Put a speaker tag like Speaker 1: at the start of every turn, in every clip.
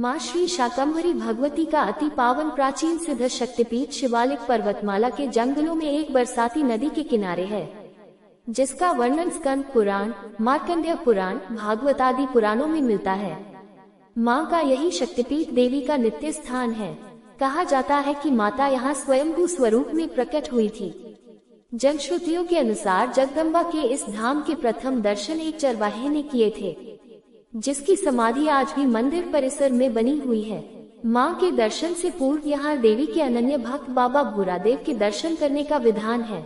Speaker 1: माँ श्री शाकंभरी भगवती का अति पावन प्राचीन सिद्ध शक्तिपीठ शिवालिक पर्वतमाला के जंगलों में एक बरसाती नदी के किनारे है, जिसका वर्णन स्कंद पुराण, मार्कंडेय पुराण, भागवत आदि पुराणों में मिलता है। माँ का यही शक्तिपीठ देवी का नित्य स्थान है। कहा जाता है कि माता यहाँ स्वयंभू स्वरूप में प्रकट हुई थी। जनश्रुतियों के अनुसार जगदम्बा के इस धाम के प्रथम दर्शन एक चरवाहे ने किए थे, जिसकी समाधि आज भी मंदिर परिसर में बनी हुई है। मां के दर्शन से पूर्व यहाँ देवी के अनन्य भक्त बाबा भूरादेव के दर्शन करने का विधान है।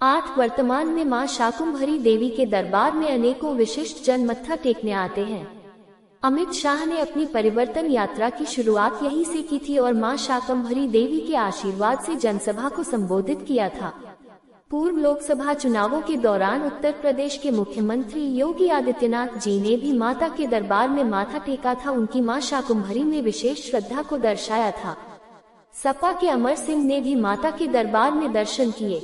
Speaker 1: 8 वर्तमान में मां शाकंभरी देवी के दरबार में अनेकों विशिष्ट जन मत्था टेकने आते हैं। अमित शाह ने अपनी परिवर्तन यात्रा की शुरुआत यहीं से की थी और मां शाकंभरी देवी के आशीर्वाद से जनसभा को संबोधित किया था। पूर्व लोकसभा चुनावों के दौरान उत्तर प्रदेश के मुख्यमंत्री योगी आदित्यनाथ जी ने भी माता के दरबार में माथा टेका था। उनकी मां शाकंभरी में विशेष श्रद्धा को दर्शाया था। सपा के अमर सिंह ने भी माता के दरबार में दर्शन किए।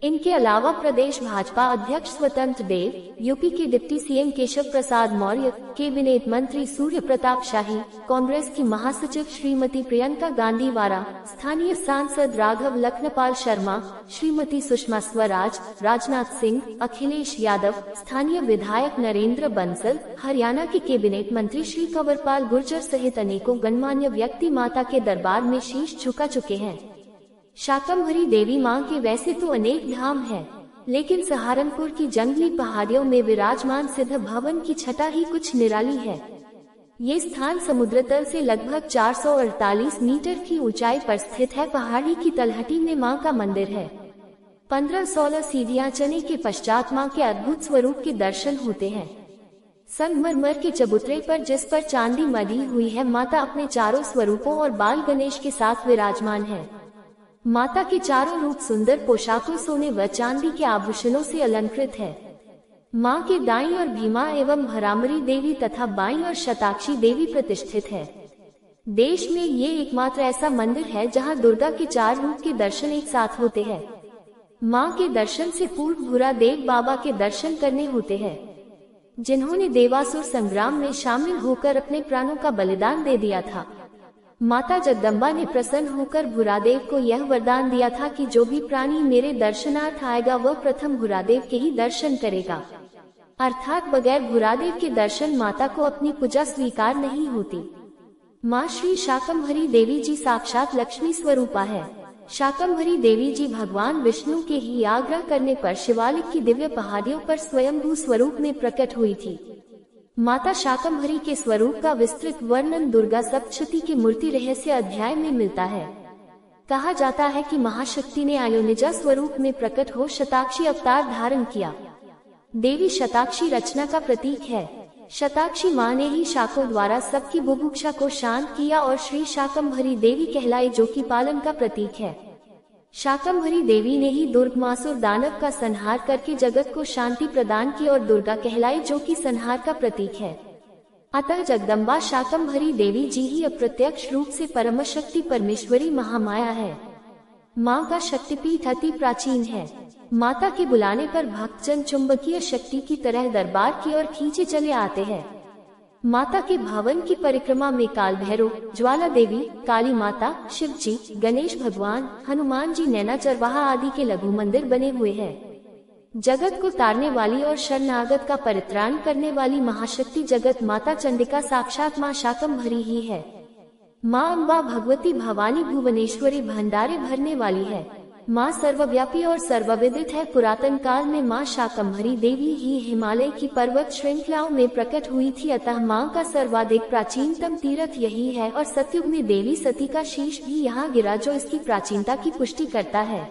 Speaker 1: इनके अलावा प्रदेश भाजपा अध्यक्ष स्वतंत्र देव, यूपी के deputy CM Keshav Prasad Maurya, cabinet मंत्री सूर्य प्रताप शाही, कांग्रेस की महासचिव श्रीमती प्रियंका गांधी वारा, स्थानीय सांसद राघव लखनपाल शर्मा, श्रीमती सुषमा स्वराज, राजनाथ सिंह, अखिलेश यादव, स्थानीय विधायक नरेंद्र बंसल, हरियाणा के कैबिनेट मंत्री श्री कंवरपाल गुर्जर सहित अनेकों गणमान्य व्यक्ति माता के दरबार में शीश झुका चुके हैं। शाकंभरी देवी मां के वैसे तो अनेक धाम हैं, लेकिन सहारनपुर की जंगली पहाड़ियों में विराजमान सिद्ध भवन की छटा ही कुछ निराली है। ये स्थान समुद्र तल से लगभग 448 मीटर की ऊंचाई पर स्थित है। पहाड़ी की तलहटी में मां का मंदिर है। 15-16 सीढ़ियां चढ़ने के पश्चात मां के अद्भुत स्वरूप के दर्शन होते हैं। संगमरमर के चबूतरे पर जिस पर चांदी मढ़ी हुई है, माता अपने चारों स्वरूपों और बाल गणेश के साथ विराजमान है। माता के चारों रूप सुंदर पोशाकों, सोने व चांदी के आभूषणों से अलंकृत है। मां के दाईं और भीमा एवं भरामरी देवी तथा बाईं और शताक्षी देवी प्रतिष्ठित है। देश में ये एकमात्र ऐसा मंदिर है जहां दुर्गा के 4 रूप के दर्शन एक साथ होते हैं। मां के दर्शन से पूर्व भूरादेव बाबा के दर्शन करने होते हैं, जिन्होंने देवासुर संग्राम में शामिल होकर अपने प्राणों का बलिदान दे दिया था। माता जगदम्बा ने प्रसन्न होकर भूरादेव को यह वरदान दिया था कि जो भी प्राणी मेरे दर्शनार्थ आएगा वह प्रथम भूरादेव के ही दर्शन करेगा, अर्थात बगैर भूरादेव के दर्शन माता को अपनी पूजा स्वीकार नहीं होती। माँ श्री शाकंभरी देवी जी साक्षात लक्ष्मी स्वरूपा है। शाकंभरी देवी जी भगवान विष्णु के ही आग्रह करने पर शिवालिक की दिव्य पहाड़ियों पर स्वयंभू स्वरूप में प्रकट हुई थी। माता शाकंभरी के स्वरूप का विस्तृत वर्णन दुर्गा सप्तशती के मूर्ति रहस्य अध्याय में मिलता है। कहा जाता है कि महाशक्ति ने अयोनिजा स्वरूप में प्रकट हो शताक्षी अवतार धारण किया। देवी शताक्षी रचना का प्रतीक है। शताक्षी माँ ने ही शाकों द्वारा सबकी बुभुक्षा को शांत किया और श्री शाकंभरी देवी कहलाई, जो कि पालन का प्रतीक है। शाकंभरी देवी ने ही दुर्गमासुर दानव का संहार करके जगत को शांति प्रदान की और दुर्गा कहलाई, जो कि संहार का प्रतीक है। अतः जगदम्बा शाकंभरी देवी जी ही अप्रत्यक्ष रूप से परम शक्ति परमेश्वरी महामाया है। माँ का शक्तिपीठ अति प्राचीन है। माता के बुलाने पर भक्तजन चुंबकीय शक्ति की तरह दरबार की ओर खींचे चले आते हैं। माता के भवन की परिक्रमा में काल भैरव, ज्वाला देवी, काली माता, शिव जी, गणेश भगवान, हनुमान जी, नैना चरवाहा आदि के लघु मंदिर बने हुए हैं। जगत को तारने वाली और शरणागत का परित्राण करने वाली महाशक्ति जगत माता चंडिका साक्षात माँ शाकंभरी ही है। माँ अम्बा भगवती भवानी भुवनेश्वरी भंडारे भरने वाली है। माँ सर्वव्यापी और सर्वविदित है। पुरातन काल में माँ शाकंभरी देवी ही हिमालय की पर्वत श्रृंखलाओं में प्रकट हुई थी। अतः माँ का सर्वाधिक प्राचीनतम तीर्थ यही है और सतयुग में देवी सती का शीश भी यहाँ गिरा, जो इसकी प्राचीनता की पुष्टि करता है।